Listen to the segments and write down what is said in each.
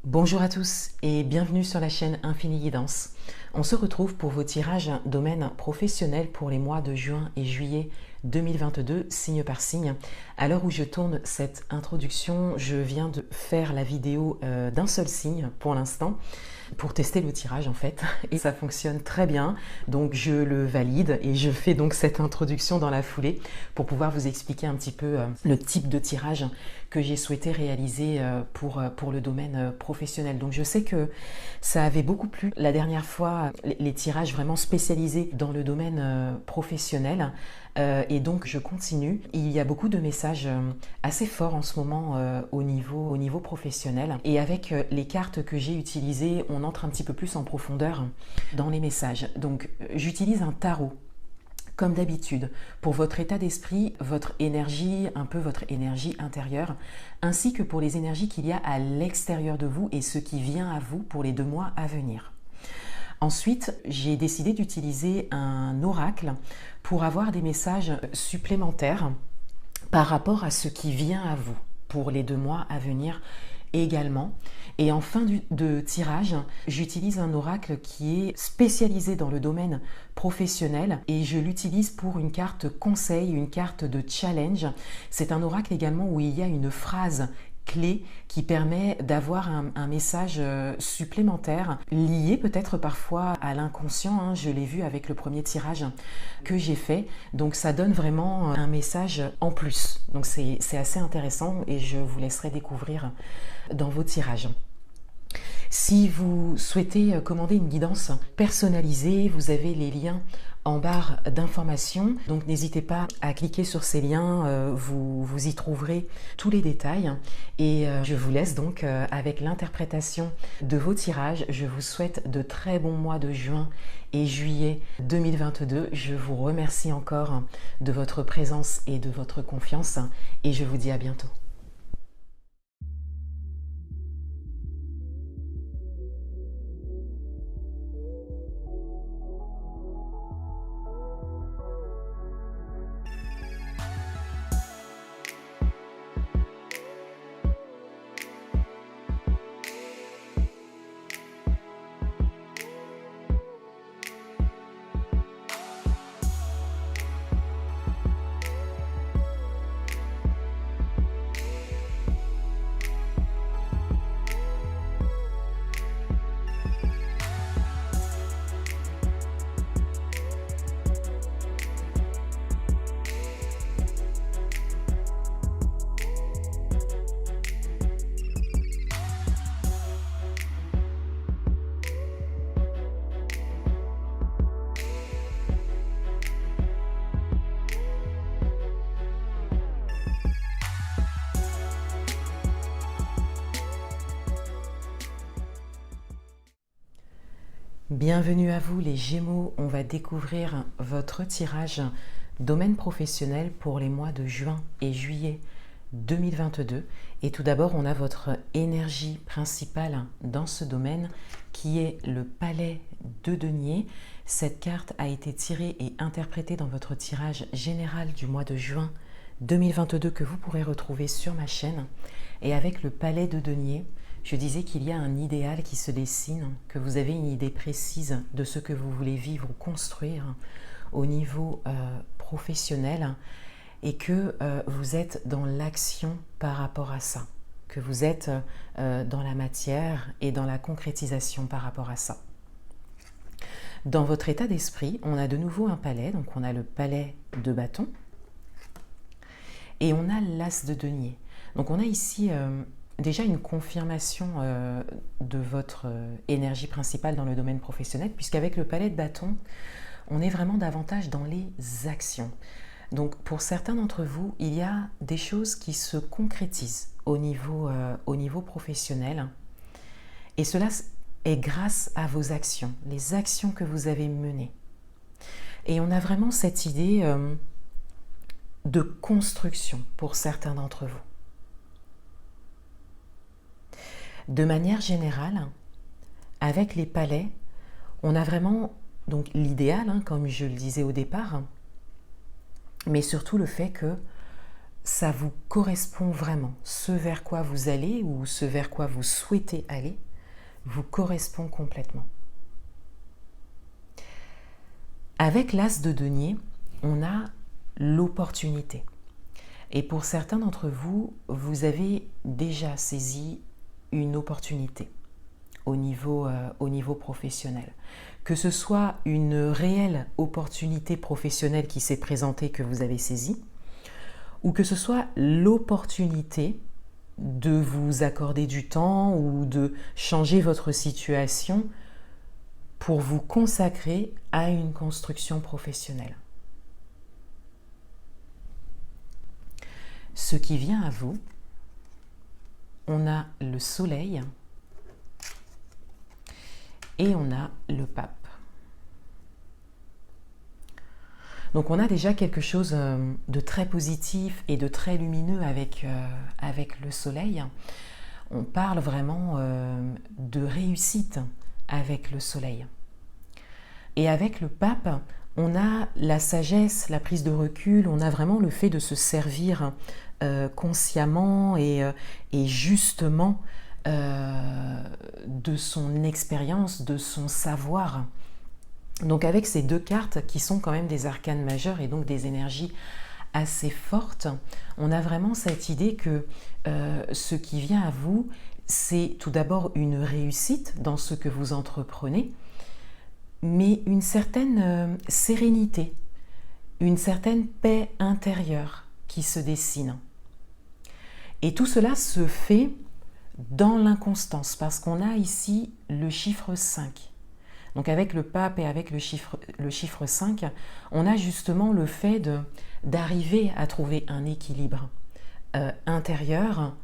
Bonjour à tous et bienvenue sur la chaîne Infini Guidance. On se retrouve pour vos tirages domaine professionnel pour les mois de juin et juillet 2022, signe par signe. À l'heure où je tourne cette introduction, je viens de faire la vidéo d'un seul signe pour l'instant, pour tester le tirage en fait, et ça fonctionne très bien, donc je le valide et je fais donc cette introduction dans la foulée pour pouvoir vous expliquer un petit peu le type de tirage que j'ai souhaité réaliser pour le domaine professionnel. Donc je sais que ça avait beaucoup plu la dernière fois, les tirages vraiment spécialisés dans le domaine professionnel. Et donc je continue. Il y a beaucoup de messages assez forts en ce moment au niveau professionnel. Et avec les cartes que j'ai utilisées, on entre un petit peu plus en profondeur dans les messages. Donc j'utilise un tarot comme d'habitude, pour votre état d'esprit, votre énergie, un peu votre énergie intérieure, ainsi que pour les énergies qu'il y a à l'extérieur de vous et ce qui vient à vous pour les 2 mois à venir. Ensuite, j'ai décidé d'utiliser un oracle pour avoir des messages supplémentaires par rapport à ce qui vient à vous pour les 2 mois à venir également. Et en fin de tirage, j'utilise un oracle qui est spécialisé dans le domaine professionnel et je l'utilise pour une carte conseil, une carte de challenge. C'est un oracle également où il y a une phrase clé qui permet d'avoir un message supplémentaire lié peut-être parfois à l'inconscient, hein, je l'ai vu avec le premier tirage que j'ai fait, donc ça donne vraiment un message en plus, donc c'est assez intéressant et je vous laisserai découvrir dans vos tirages. Si vous souhaitez commander une guidance personnalisée, vous avez les liens en barre d'informations. Donc n'hésitez pas à cliquer sur ces liens, vous y trouverez tous les détails. Et je vous laisse donc avec l'interprétation de vos tirages. Je vous souhaite de très bons mois de juin et juillet 2022. Je vous remercie encore de votre présence et de votre confiance et je vous dis à bientôt. Bienvenue à vous les Gémeaux, on va découvrir votre tirage domaine professionnel pour les mois de juin et juillet 2022. Et tout d'abord, on a votre énergie principale dans ce domaine qui est le palais de denier. Cette carte a été tirée et interprétée dans votre tirage général du mois de juin 2022 que vous pourrez retrouver sur ma chaîne. Et avec le palais de denier, je disais qu'il y a un idéal qui se dessine, que vous avez une idée précise de ce que vous voulez vivre ou construire au niveau professionnel et que vous êtes dans l'action par rapport à ça, que vous êtes dans la matière et dans la concrétisation par rapport à ça. Dans votre état d'esprit, on a de nouveau un palais, donc on a le palais de bâton et on a l'as de denier. Donc on a ici déjà une confirmation de votre énergie principale dans le domaine professionnel, puisqu'avec le palais de bâton, on est vraiment davantage dans les actions. Donc pour certains d'entre vous, il y a des choses qui se concrétisent au niveau professionnel, et cela est grâce à vos actions, les actions que vous avez menées. Et on a vraiment cette idée de construction pour certains d'entre vous. De manière générale, avec les palais, on a vraiment donc l'idéal, comme je le disais au départ, mais surtout le fait que ça vous correspond vraiment, ce vers quoi vous allez ou ce vers quoi vous souhaitez aller, vous correspond complètement. Avec l'as de denier, on a l'opportunité. Et pour certains d'entre vous, vous avez déjà saisi une opportunité au niveau professionnel. Que ce soit une réelle opportunité professionnelle qui s'est présentée que vous avez saisie, ou que ce soit l'opportunité de vous accorder du temps ou de changer votre situation pour vous consacrer à une construction professionnelle. Ce qui vient à vous, on a le soleil et on a le pape. Donc on a déjà quelque chose de très positif et de très lumineux avec le soleil. On parle vraiment de réussite avec le soleil. Et avec le pape, on a la sagesse, la prise de recul, on a vraiment le fait de se servir consciemment et justement de son expérience, de son savoir. Donc avec ces deux cartes qui sont quand même des arcanes majeures et donc des énergies assez fortes, on a vraiment cette idée que ce qui vient à vous, c'est tout d'abord une réussite dans ce que vous entreprenez, mais une certaine sérénité, une certaine paix intérieure qui se dessine. Et tout cela se fait dans l'inconstance, parce qu'on a ici le chiffre 5. Donc avec le pape et avec le chiffre 5, on a justement le fait d'arriver à trouver un équilibre intérieur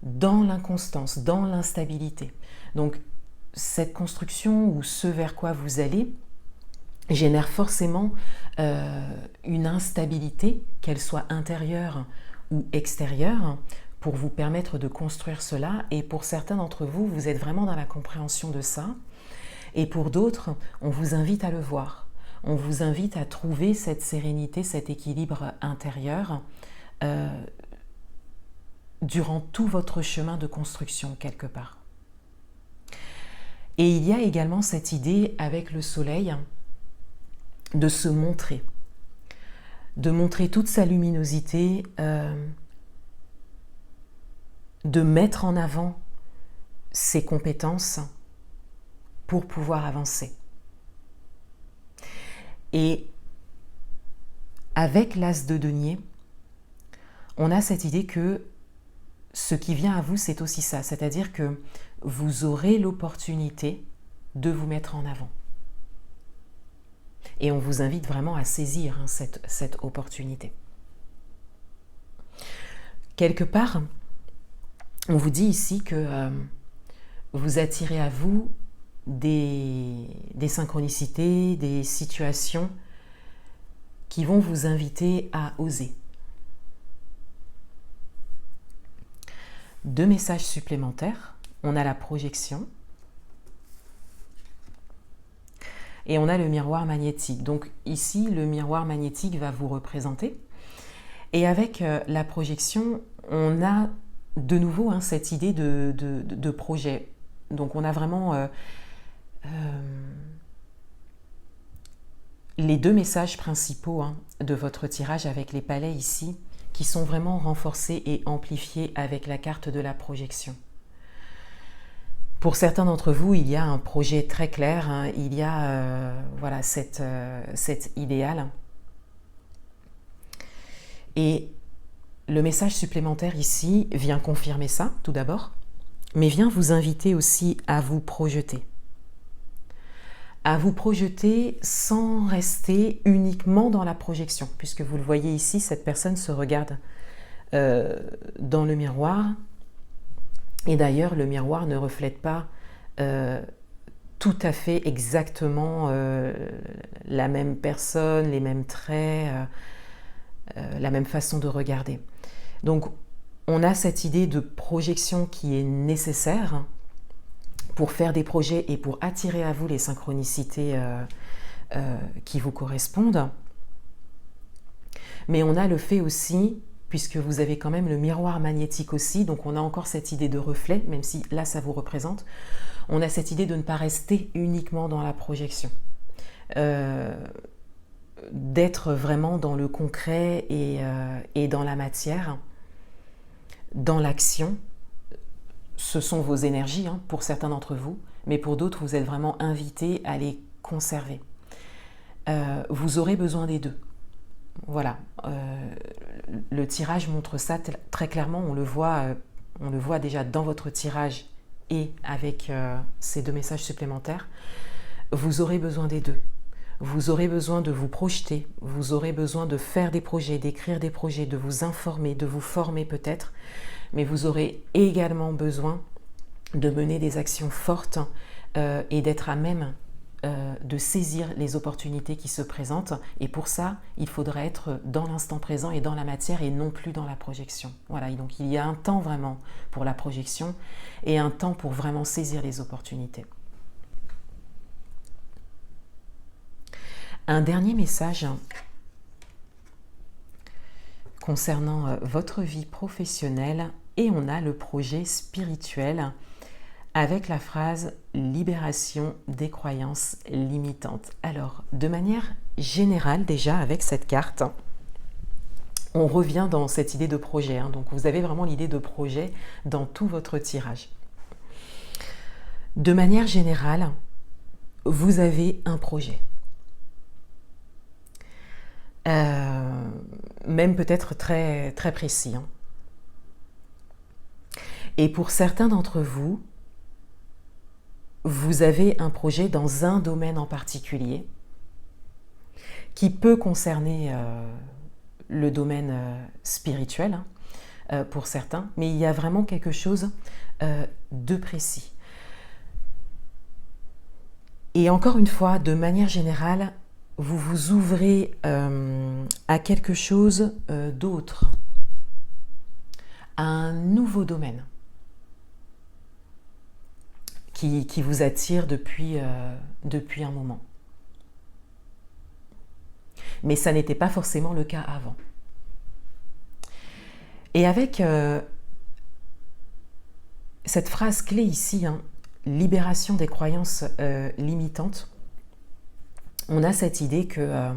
dans l'inconstance, dans l'instabilité. Donc cette construction ou ce vers quoi vous allez génère forcément une instabilité, qu'elle soit intérieure ou extérieure, pour vous permettre de construire cela. Et pour certains d'entre vous, vous êtes vraiment dans la compréhension de ça. Et pour d'autres, on vous invite à le voir. On vous invite à trouver cette sérénité, cet équilibre intérieur durant tout votre chemin de construction quelque part. Et il y a également cette idée avec le soleil de se montrer, de montrer toute sa luminosité, de mettre en avant ses compétences pour pouvoir avancer. Et avec l'as de denier, on a cette idée que ce qui vient à vous, c'est aussi ça, c'est-à-dire que vous aurez l'opportunité de vous mettre en avant. Et on vous invite vraiment à saisir cette opportunité. Quelque part, on vous dit ici que vous attirez à vous des synchronicités, des situations qui vont vous inviter à oser. Deux messages supplémentaires. On a la projection et on a le miroir magnétique. Donc ici, le miroir magnétique va vous représenter. Et avec la projection, on a de nouveau cette idée de projet. Donc on a vraiment les deux messages principaux de votre tirage avec les palets ici, qui sont vraiment renforcés et amplifiés avec la carte de la projection. Pour certains d'entre vous, il y a un projet très clair, il y a voilà, cet idéal. Et le message supplémentaire ici vient confirmer ça, tout d'abord, mais vient vous inviter aussi à vous projeter. À vous projeter sans rester uniquement dans la projection, puisque vous le voyez ici, cette personne se regarde dans le miroir, et d'ailleurs le miroir ne reflète pas tout à fait exactement la même personne, les mêmes traits, la même façon de regarder. Donc on a cette idée de projection qui est nécessaire pour faire des projets et pour attirer à vous les synchronicités qui vous correspondent. Mais on a le fait aussi, puisque vous avez quand même le miroir magnétique aussi, donc on a encore cette idée de reflet, même si là ça vous représente. On a cette idée de ne pas rester uniquement dans la projection, d'être vraiment dans le concret et dans la matière, dans l'action. Ce sont vos énergies, hein, pour certains d'entre vous, mais pour d'autres, vous êtes vraiment invités à les conserver. Vous aurez besoin des deux. Voilà, le tirage montre ça très clairement, on le voit déjà dans votre tirage et avec ces 2 messages supplémentaires. Vous aurez besoin des deux. Vous aurez besoin de vous projeter, vous aurez besoin de faire des projets, d'écrire des projets, de vous informer, de vous former peut-être, mais vous aurez également besoin de mener des actions fortes et d'être à même de saisir les opportunités qui se présentent. Et pour ça, il faudra être dans l'instant présent et dans la matière et non plus dans la projection. Voilà, et donc il y a un temps vraiment pour la projection et un temps pour vraiment saisir les opportunités. Un dernier message concernant votre vie professionnelle et on a le projet spirituel avec la phrase « Libération des croyances limitantes ». Alors, de manière générale déjà avec cette carte, on revient dans cette idée de projet. Hein, donc vous avez vraiment l'idée de projet dans tout votre tirage. De manière générale, vous avez un projet. Même peut-être très, très précis. Hein. Et pour certains d'entre vous, vous avez un projet dans un domaine en particulier qui peut concerner le domaine spirituel pour certains, mais il y a vraiment quelque chose de précis. Et encore une fois, de manière générale, vous vous ouvrez à quelque chose d'autre, à un nouveau domaine qui vous attire depuis un moment. Mais ça n'était pas forcément le cas avant. Et avec cette phrase clé ici, hein, libération des croyances limitantes, on a cette idée que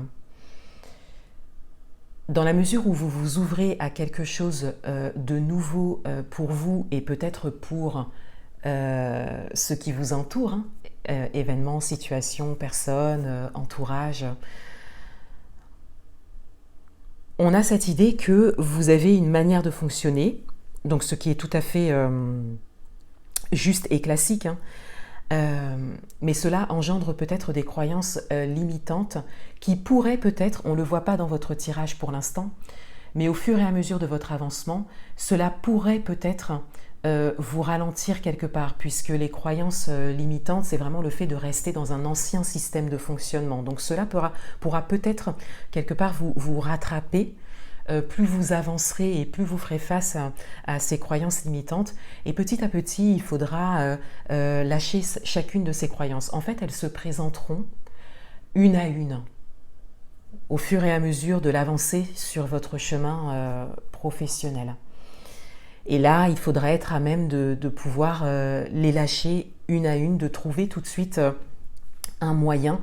dans la mesure où vous vous ouvrez à quelque chose de nouveau pour vous et peut-être pour ce qui vous entoure, hein, événements, situations, personnes, entourage, on a cette idée que vous avez une manière de fonctionner, donc ce qui est tout à fait juste et classique, hein, mais cela engendre peut-être des croyances limitantes qui pourraient peut-être, on ne le voit pas dans votre tirage pour l'instant, mais au fur et à mesure de votre avancement, cela pourrait peut-être vous ralentir quelque part, puisque les croyances limitantes, c'est vraiment le fait de rester dans un ancien système de fonctionnement. Donc cela pourra peut-être quelque part vous rattraper. Plus vous avancerez et plus vous ferez face à ces croyances limitantes. Et petit à petit, il faudra lâcher chacune de ces croyances. En fait, elles se présenteront une à une au fur et à mesure de l'avancée sur votre chemin professionnel. Et là, il faudra être à même de pouvoir les lâcher une à une, de trouver tout de suite un moyen.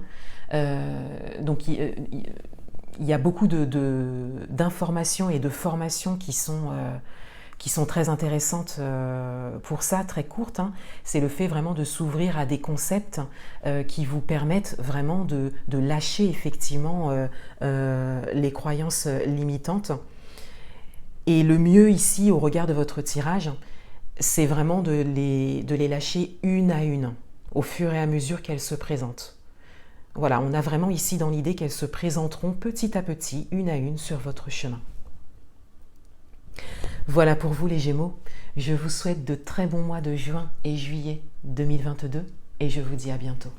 Donc, il y a beaucoup d'informations et de formations qui sont très intéressantes pour ça, très courtes. Hein. C'est le fait vraiment de s'ouvrir à des concepts qui vous permettent vraiment de lâcher effectivement les croyances limitantes. Et le mieux ici, au regard de votre tirage, c'est vraiment de les lâcher une à une, au fur et à mesure qu'elles se présentent. Voilà, on a vraiment ici dans l'idée qu'elles se présenteront petit à petit, une à une, sur votre chemin. Voilà pour vous les Gémeaux. Je vous souhaite de très bons mois de juin et juillet 2022 et je vous dis à bientôt.